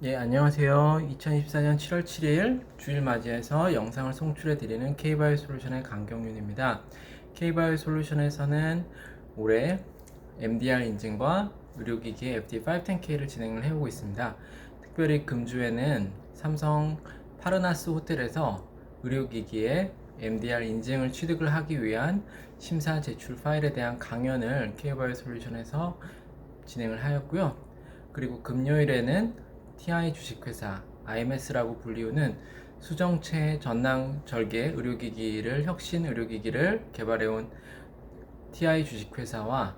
예, 안녕하세요. 2024년 7월 7일 주일 맞이해서 영상을 송출해 드리는 K바이오 솔루션의 강경윤입니다. K바이오 솔루션에서는 올해 MDR 인증과 의료기기 FDA 510K를 진행을 해오고 있습니다. 특별히 금주에는 삼성 파르나스 호텔에서 의료기기의 MDR 인증을 취득을 하기 위한 심사 제출 파일에 대한 강연을 K바이오 솔루션에서 진행을 하였고요. 그리고 금요일에는 TI 주식회사 IMS라고 불리우는 수정체 전낭 절개 의료기기를 혁신 의료기기를 개발해온 TI 주식회사와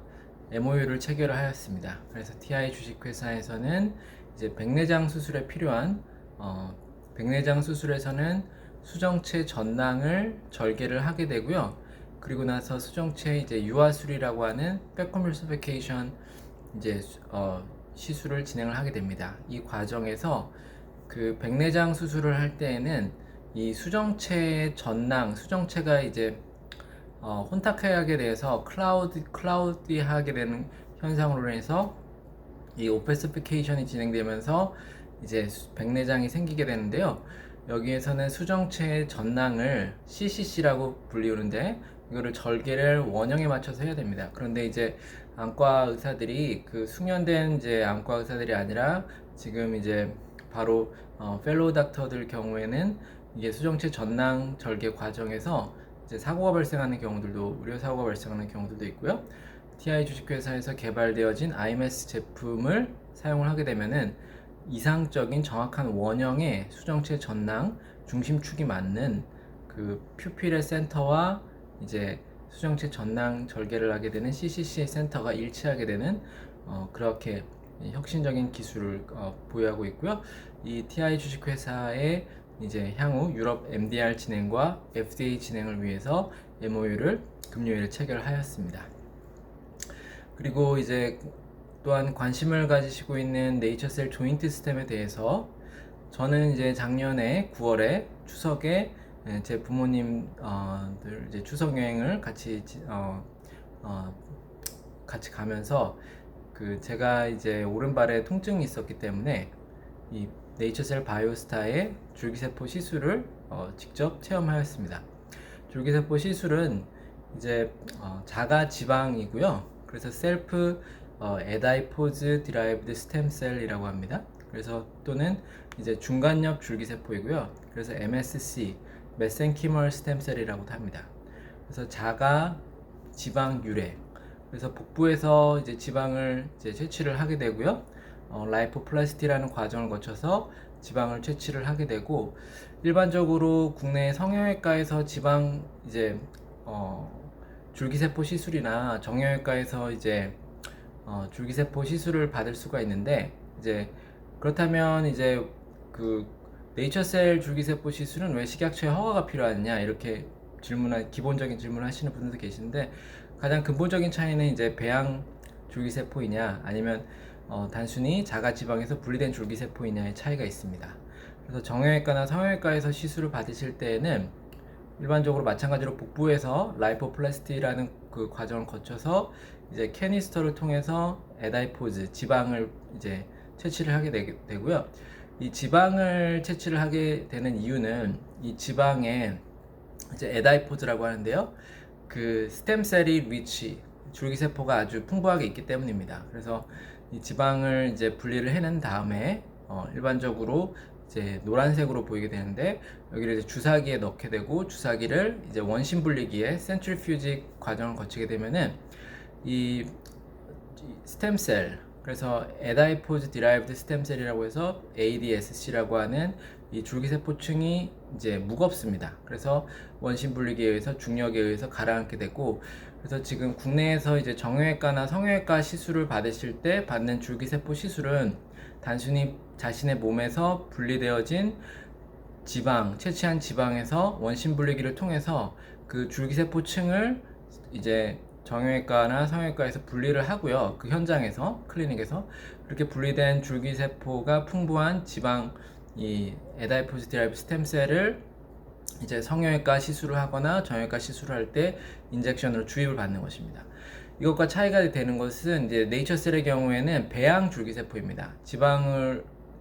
MOU를 체결을 하였습니다. 그래서 TI 주식회사에서는 이제 백내장 수술에 필요한 백내장 수술에서는 수정체 전낭을 절개를 하게 되고요. 그리고 나서 수정체 이제 유아술이라고 하는 백컴률시피케이션 이제 시술을 진행을 하게 됩니다. 이 과정에서 그 백내장 수술을 할 때에는 이 수정체의 전낭, 수정체가 이제 혼탁하게 돼서 클라우디하게 되는 현상으로 인해서 이 오페스피케이션이 진행되면서 이제 백내장이 생기게 되는데요. 여기에서는 수정체의 전낭을 CCC라고 불리우는데 이거를 절개를 원형에 맞춰서 해야 됩니다. 그런데 이제 안과 의사들이 그 숙련된 이제 안과 의사들이 아니라 지금 이제 바로 펠로우 닥터들 경우에는 이게 수정체 전낭 절개 과정에서 이제 사고가 발생하는 경우들도 의료 사고가 발생하는 경우들도 있고요. TI 주식회사에서 개발되어진 IMS 제품을 사용을 하게 되면은 이상적인 정확한 원형의 수정체 전낭 중심축이 맞는 그 퓨필의 센터와 이제 수정체 전낭 절개를 하게 되는 CCC 센터가 일치하게 되는 그렇게 혁신적인 기술을 보유하고 있고요. 이 TI 주식회사의 이제 향후 유럽 MDR 진행과 FDA 진행을 위해서 MOU를 금요일에 체결하였습니다. 그리고 이제 또한 관심을 가지시고 있는 네이처셀 조인트 스템에 대해서 저는 이제 작년에 9월에 추석에 제 부모님들 이제 추석 여행을 같이 가면서 그 제가 이제 오른발에 통증이 있었기 때문에 이 네이처셀 바이오스타의 줄기세포 시술을 직접 체험하였습니다. 줄기세포 시술은 이제 자가 지방이고요. 그래서 셀프 에다이포즈 디라이브드 스템셀이라고 합니다. 그래서 또는 이제 중간엽 줄기세포이고요. 그래서 MSC 메센키멀 스템셀이라고도 합니다. 그래서 자가 지방 유래. 그래서 복부에서 이제 지방을 이제 채취를 하게 되고요. 라이포플라스티라는 과정을 거쳐서 지방을 채취를 하게 되고 일반적으로 국내 성형외과에서 지방 이제 줄기세포 시술이나 정형외과에서 이제 줄기세포 시술을 받을 수가 있는데 이제 그렇다면 이제 그 네이처셀 줄기세포 시술은 왜 식약처에 허가가 필요하냐 이렇게 기본적인 질문을 하시는 분들도 계신데 가장 근본적인 차이는 이제 배양 줄기세포이냐 아니면 단순히 자가지방에서 분리된 줄기세포이냐의 차이가 있습니다. 그래서 정형외과나 성형외과에서 시술을 받으실 때에는 일반적으로 마찬가지로 복부에서 라이포플라스티라는 그 과정을 거쳐서 이제 캐니스터를 통해서 에다이포즈 지방을 이제 채취를 하게 되고요. 이 지방을 채취를 하게 되는 이유는 이 지방에 이제 에다이포즈라고 하는데요. 그 스템셀이 리치 줄기세포가 아주 풍부하게 있기 때문입니다. 그래서 이 지방을 이제 분리를 해낸 다음에 일반적으로 이제 노란색으로 보이게 되는데 여기를 이제 주사기에 넣게 되고 주사기를 이제 원심 분리기에 센트리퓨지 과정을 거치게 되면은 이 스템셀 그래서 에다이포즈 디라이브드 스템셀이라고 해서 ADSC라고 하는 이 줄기세포층이 이제 무겁습니다. 그래서 원심 분리기에 의해서 중력에 의해서 가라앉게 되고 그래서 지금 국내에서 이제 정형외과나 성형외과 시술을 받으실 때 받는 줄기세포 시술은 단순히 자신의 몸에서 분리되어진 지방, 채취한 지방에서 원심 분리기를 통해서 그 줄기세포층을 이제 정형외과나 성형외과에서 분리를 하고요. 그 현장에서, 클리닉에서 그렇게 분리된 줄기세포가 풍부한 지방, 이 에다이포즈 디라이브 스템셀을 이제 성형외과 시술을 하거나 정형외과 시술을 할 때 인젝션으로 주입을 받는 것입니다. 이것과 차이가 되는 것은 이제 네이처셀의 경우에는 배양 줄기세포입니다.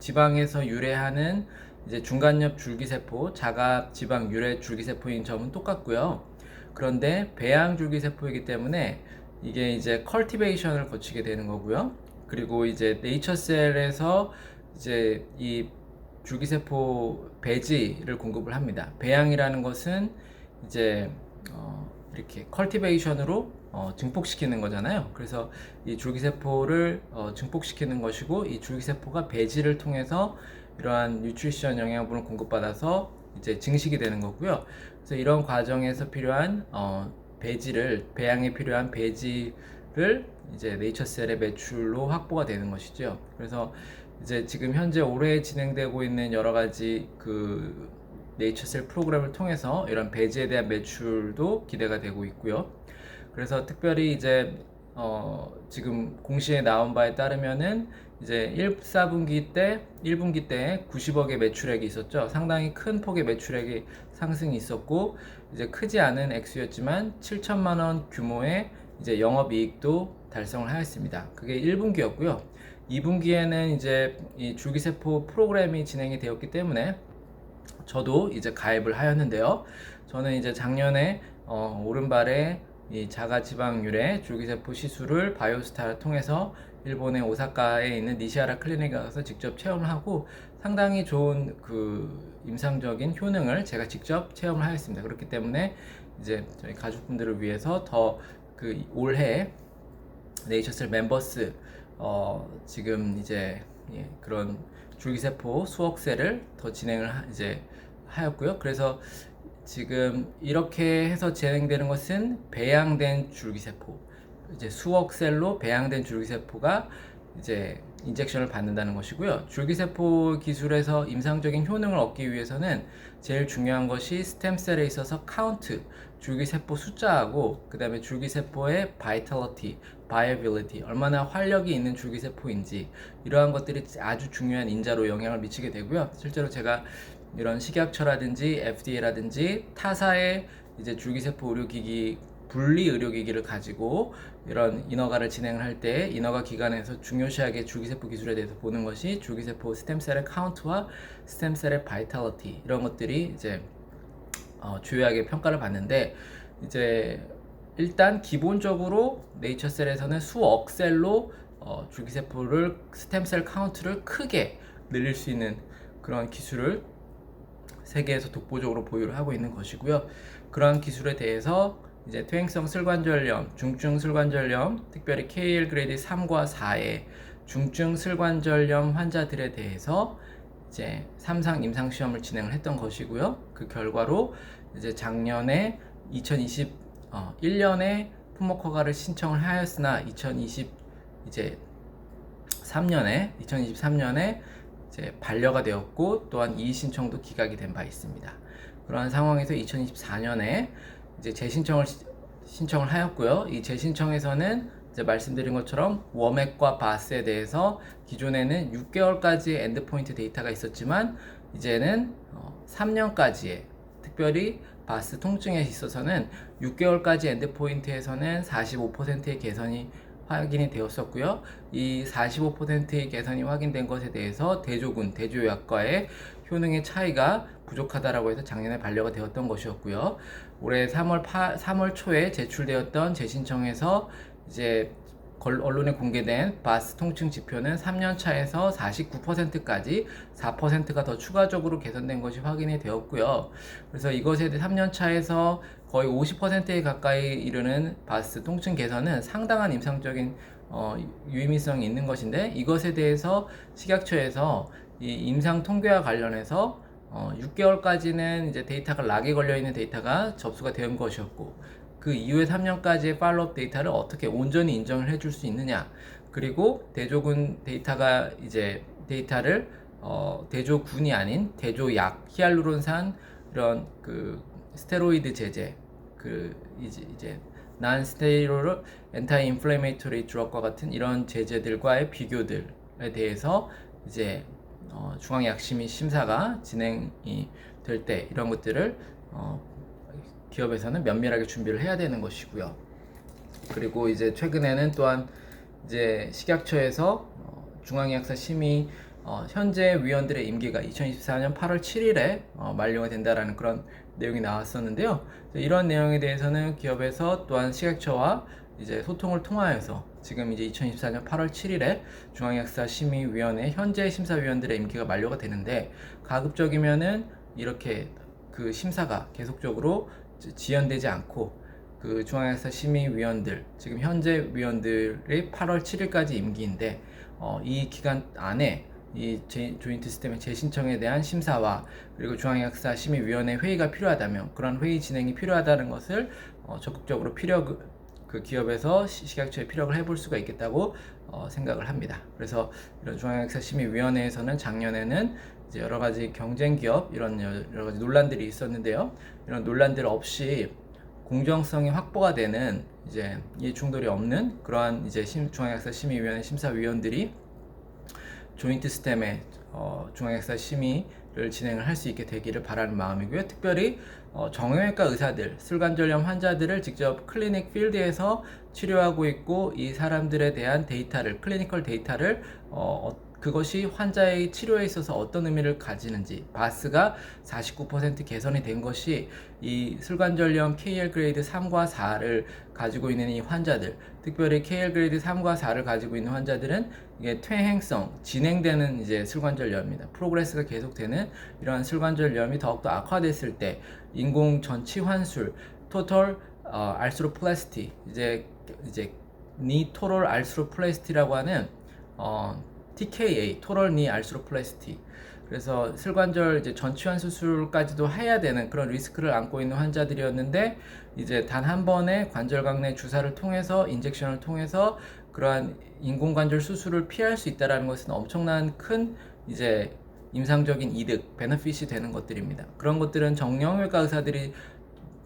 지방에서 유래하는 이제 중간엽 줄기세포, 자가 지방 유래 줄기세포인 점은 똑같고요. 그런데 배양 줄기세포이기 때문에 이게 이제 컬티베이션을 거치게 되는 거고요. 그리고 이제 네이처셀에서 이제 이 줄기세포 배지를 공급을 합니다. 배양이라는 것은 이제 이렇게 컬티베이션으로 증폭시키는 거잖아요. 그래서 이 줄기세포를 증폭시키는 것이고, 이 줄기세포가 배지를 통해서 이러한 뉴트리션 영양분을 공급받아서 이제 증식이 되는 거고요. 그래서 이런 과정에서 필요한 배양에 필요한 배지를 이제 네이처셀의 매출로 확보가 되는 것이죠. 그래서 이제 지금 현재 올해 진행되고 있는 여러 가지 그 네이처셀 프로그램을 통해서 이런 배지에 대한 매출도 기대가 되고 있고요. 그래서 특별히 이제 지금 공시에 나온 바에 따르면은 이제 1분기 때 90억의 매출액이 있었죠. 상당히 큰 폭의 매출액이 상승이 있었고, 이제 크지 않은 액수였지만 7천만 원 규모의 이제 영업이익도 달성을 하였습니다. 그게 1분기였고요. 2분기에는 이제 이 줄기세포 프로그램이 진행이 되었기 때문에 저도 이제 가입을 하였는데요. 저는 이제 작년에 오른발에 이 자가지방 유래 줄기세포 시술을 바이오스타를 통해서 일본의 오사카에 있는 니시하라 클리닉에 가서 직접 체험을 하고 상당히 좋은 그 임상적인 효능을 제가 직접 체험을 하였습니다. 그렇기 때문에 이제 저희 가족분들을 위해서 더 그 올해 네이처셀 멤버스 지금 이제 그런 줄기세포 수억세를 더 진행을 이제 하였고요. 그래서 지금 이렇게 해서 진행되는 것은 배양된 줄기세포, 이제 수억 셀로 배양된 줄기세포가 이제 인젝션을 받는다는 것이고요. 줄기세포 기술에서 임상적인 효능을 얻기 위해서는 제일 중요한 것이 스템셀에 있어서 카운트, 줄기세포 숫자하고 그 다음에 줄기세포의 바이탈리티, 바이어빌리티, 얼마나 활력이 있는 줄기세포인지, 이러한 것들이 아주 중요한 인자로 영향을 미치게 되고요. 실제로 제가 이런 식약처라든지 FDA라든지 타사의 이제 줄기세포 의료기기, 분리 의료기기를 가지고 이런 인허가를 진행을 할 때 인허가 기관에서 중요시하게 줄기세포 기술에 대해서 보는 것이 줄기세포 스템셀의 카운트와 스템셀의 바이탈리티, 이런 것들이 이제 주요하게 평가를 받는데, 이제 일단 기본적으로 네이처셀에서는 수억 셀로 줄기세포를 스템셀 카운트를 크게 늘릴 수 있는 그런 기술을 세계에서 독보적으로 보유를 하고 있는 것이고요. 그러한 기술에 대해서 이제 퇴행성 슬관절염, 중증 슬관절염, 특별히 KL 그레이드 3과 4의 중증 슬관절염 환자들에 대해서 이제 3상 임상 시험을 진행을 했던 것이고요. 그 결과로 이제 작년에 2021년에 품목 허가를 신청을 하였으나 2023년에 이제 반려가 되었고, 또한 이의 신청도 기각이 된 바 있습니다. 그러한 상황에서 2024년에 이제 신청을 하였고요. 이 재신청에서는 이제 말씀드린 것처럼 워맥과 바스에 대해서 기존에는 6개월까지의 엔드포인트 데이터가 있었지만 이제는 3년까지의, 특별히 바스 통증에 있어서는 6개월까지 엔드포인트에서는 45%의 개선이 확인이 되었었고요. 이 45%의 개선이 확인된 것에 대해서 대조약과의 효능의 차이가 부족하다라고 해서 작년에 반려가 되었던 것이었고요. 올해 3월 초에 제출되었던 재신청에서 이제 언론에 공개된 바스 통증 지표는 3년 차에서 49%까지 4%가 더 추가적으로 개선된 것이 확인이 되었고요. 그래서 이것에 대해 3년 차에서 거의 50%에 가까이 이르는 바스 통증 개선은 상당한 임상적인 유의미성이 있는 것인데, 이것에 대해서 식약처에서 이 임상 통계와 관련해서 6개월까지는 이제 데이터가 락에 걸려 있는 데이터가 접수가 된 것이었고, 그 이후에 3년까지의 팔로업 데이터를 어떻게 온전히 인정을 해줄 수 있느냐, 그리고 대조군 데이터가 이제 데이터를 대조군이 아닌 대조약, 히알루론산, 이런 그 스테로이드 제제, 그 이제 난 스테로이드 엔타이 인플레이메이토리 드럭과 같은 이런 제제들과의 비교들에 대해서 이제 중앙약심의 심사가 진행이 될 때 이런 것들을 기업에서는 면밀하게 준비를 해야 되는 것이고요. 그리고 이제 최근에는 또한 이제 식약처에서 중앙의학사 심의 현재 위원들의 임기가 2024년 8월 7일에 만료가 된다라는 그런 내용이 나왔었는데요. 이런 내용에 대해서는 기업에서 또한 식약처와 이제 소통을 통하여서 지금 이제 2024년 8월 7일에 중앙약사심의위원회 현재 심사위원들의 임기가 만료가 되는데, 가급적이면은 이렇게 그 심사가 계속적으로 지연되지 않고 그 중앙약사심의위원들, 지금 현재 위원들의 8월 7일까지 임기인데, 이 기간 안에 이 조인트 시스템의 재신청에 대한 심사와 그리고 중앙약사심의위원회 회의가 필요하다면 그런 회의 진행이 필요하다는 것을 적극적으로 그 기업에서 식약처에 피력을 해볼 수가 있겠다고 생각을 합니다. 그래서 이런 중앙약사심의위원회에서는 작년에는 이제 여러 가지 경쟁 기업 이런 여러 가지 논란들이 있었는데요. 이런 논란들 없이 공정성이 확보가 되는 이제 이해 충돌이 없는 그러한 이제 중앙약사심의위원회 심사위원들이 조인트 시스템의 중앙약사 심의를 진행을 할 수 있게 되기를 바라는 마음이고요. 특별히 정형외과 의사들, 슬관절염 환자들을 직접 클리닉 필드에서 치료하고 있고, 이 사람들에 대한 데이터를, 클리니컬 데이터를 그것이 환자의 치료에 있어서 어떤 의미를 가지는지, 바스가 49% 개선이 된 것이 이 슬관절염 KL 그레이드 3과 4를 가지고 있는 이 환자들, 특별히 KL 그레이드 3과 4를 가지고 있는 환자들은 이게 퇴행성, 진행되는 이제 슬관절염입니다. 프로그레스가 계속되는 이러한 슬관절염이 더욱더 악화됐을 때 인공 전치 환술, 토털 알스로플라스티, 이제 니 토럴 알스로플라스티라고 하는 TKA, 토럴 니 알스로플라스티. 그래서 슬관절 이제 전치환 수술까지도 해야 되는 그런 리스크를 안고 있는 환자들이었는데, 이제 단 한 번의 관절강내 주사를 통해서, 인젝션을 통해서 그러한 인공관절 수술을 피할 수 있다라는 것은 엄청난 큰 이제 임상적인 이득, 베너핏이 되는 것들입니다. 그런 것들은 정형외과 의사들이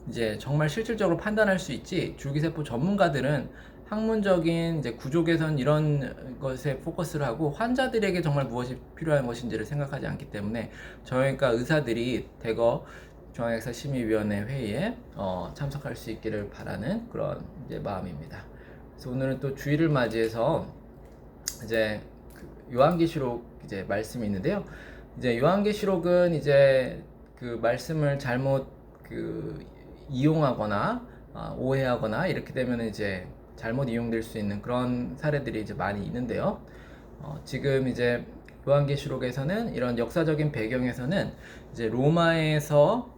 이제 정말 실질적으로 판단할 수 있지, 줄기세포 전문가들은 학문적인 이제 구조 개선 이런 것에 포커스를 하고 환자들에게 정말 무엇이 필요한 것인지를 생각하지 않기 때문에 정형외과 의사들이 대거 중앙약사심의위원회 회의에 참석할 수 있기를 바라는 그런 이제 마음입니다. 그래서 오늘은 또 주일을 맞이해서 이제 요한계시록 이제 말씀이 있는데요. 이제 요한계시록은 이제 그 말씀을 잘못 이용하거나 오해하거나 이렇게 되면 이제 잘못 이용될 수 있는 그런 사례들이 이제 많이 있는데요. 지금 이제 요한계시록에서는 이런 역사적인 배경에서는 이제 로마에서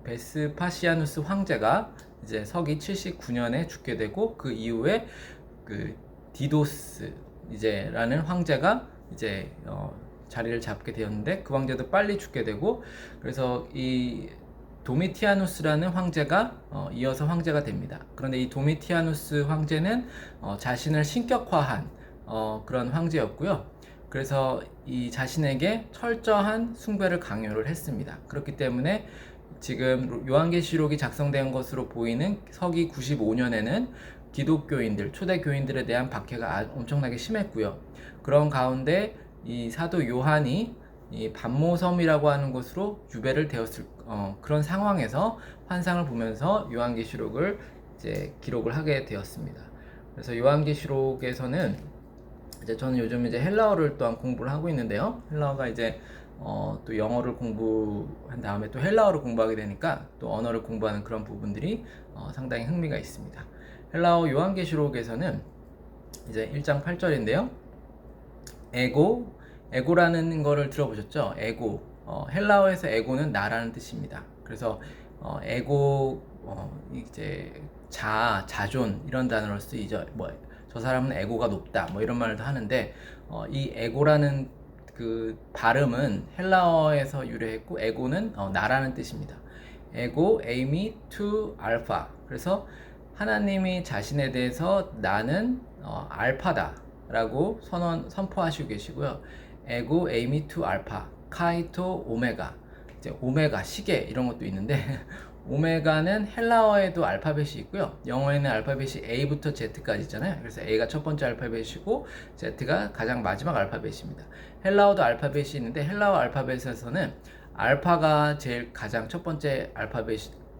베스파시아누스 황제가 이제 서기 79년에 죽게 되고, 그 이후에 그 디도스 이제라는 황제가 이제 자리를 잡게 되었는데, 그 황제도 빨리 죽게 되고, 그래서 이 도미티아누스라는 황제가 이어서 황제가 됩니다. 그런데 이 도미티아누스 황제는 자신을 신격화한 그런 황제였고요. 그래서 이 자신에게 철저한 숭배를 강요를 했습니다. 그렇기 때문에 지금 요한계시록이 작성된 것으로 보이는 서기 95년에는 기독교인들, 초대 교인들에 대한 박해가 엄청나게 심했고요. 그런 가운데 이 사도 요한이 이 반모섬이라고 하는 곳으로 유배를 되었을 그런 상황에서 환상을 보면서 요한계시록을 이제 기록을 하게 되었습니다. 그래서 요한계시록에서는 이제 저는 요즘 이제 헬라어를 또한 공부를 하고 있는데요. 헬라어가 이제 또 영어를 공부한 다음에 또 헬라어를 공부하게 되니까 또 언어를 공부하는 그런 부분들이 상당히 흥미가 있습니다. 헬라어 요한계시록에서는 이제 1장 8절인데요. 에고라는 거를 들어보셨죠? 에고. 헬라어에서 에고는 나라는 뜻입니다. 그래서 에고 이제 자존 이런 단어로 쓰이죠. 저 사람은 에고가 높다 뭐 이런 말도 하는데, 이 에고라는 그 발음은 헬라어에서 유래했고, 에고는 나라는 뜻입니다. 에고 에이미 투 알파. 그래서 하나님이 자신에 대해서 나는 알파다 라고 선포하시고 계시고요. 에고 에이미 투 알파, 카이토 오메가. 이제 오메가 시계 이런 것도 있는데 오메가는 헬라어에도 알파벳이 있고요. 영어에는 알파벳이 A부터 Z까지 있잖아요. 그래서 A가 첫 번째 알파벳이고 Z가 가장 마지막 알파벳입니다. 헬라어도 알파벳이 있는데 헬라어 알파벳에서는 알파가 제일 가장 첫 번째 알파벳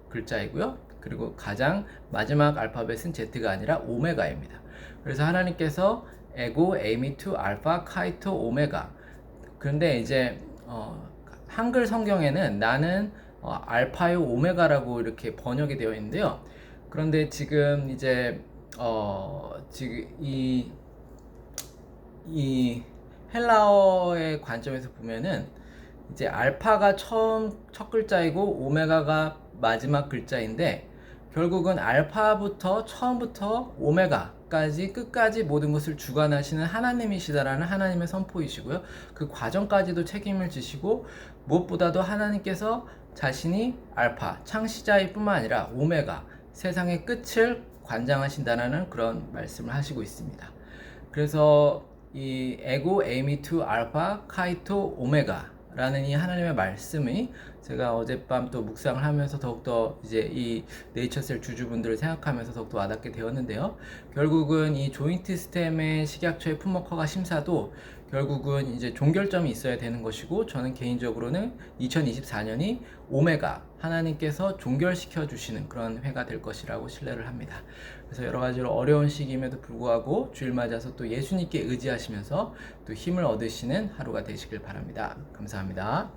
글자이고요. 그리고 가장 마지막 알파벳은 Z가 아니라 오메가입니다. 그래서 하나님께서 에고 에이미 투 알파 카이토 오메가, 그런데 이제 한글 성경에는 나는 알파요 오메가라고 이렇게 번역이 되어 있는데요. 그런데 지금 이제 지금 이 헬라어의 관점에서 보면은 이제 알파가 첫 글자이고 오메가가 마지막 글자인데, 결국은 알파부터 처음부터 오메가까지 끝까지 모든 것을 주관하시는 하나님이시다라는 하나님의 선포이시고요. 그 과정까지도 책임을 지시고, 무엇보다도 하나님께서 자신이 알파 창시자일 뿐만 아니라 오메가 세상의 끝을 관장하신다는 그런 말씀을 하시고 있습니다. 그래서 이 에고 에이미 투 알파 카이토 오메가 라는 이 하나님의 말씀이 제가 어젯밤 또 묵상을 하면서 더욱더 이제 이 네이처셀 주주분들을 생각하면서 더욱더 와닿게 되었는데요. 결국은 이 조인트 스템의 식약처의 품목허가 심사도 결국은 이제 종결점이 있어야 되는 것이고, 저는 개인적으로는 2024년이 오메가 하나님께서 종결시켜 주시는 그런 해가 될 것이라고 신뢰를 합니다. 그래서 여러 가지로 어려운 시기임에도 불구하고 주일 맞아서 또 예수님께 의지하시면서 또 힘을 얻으시는 하루가 되시길 바랍니다. 감사합니다.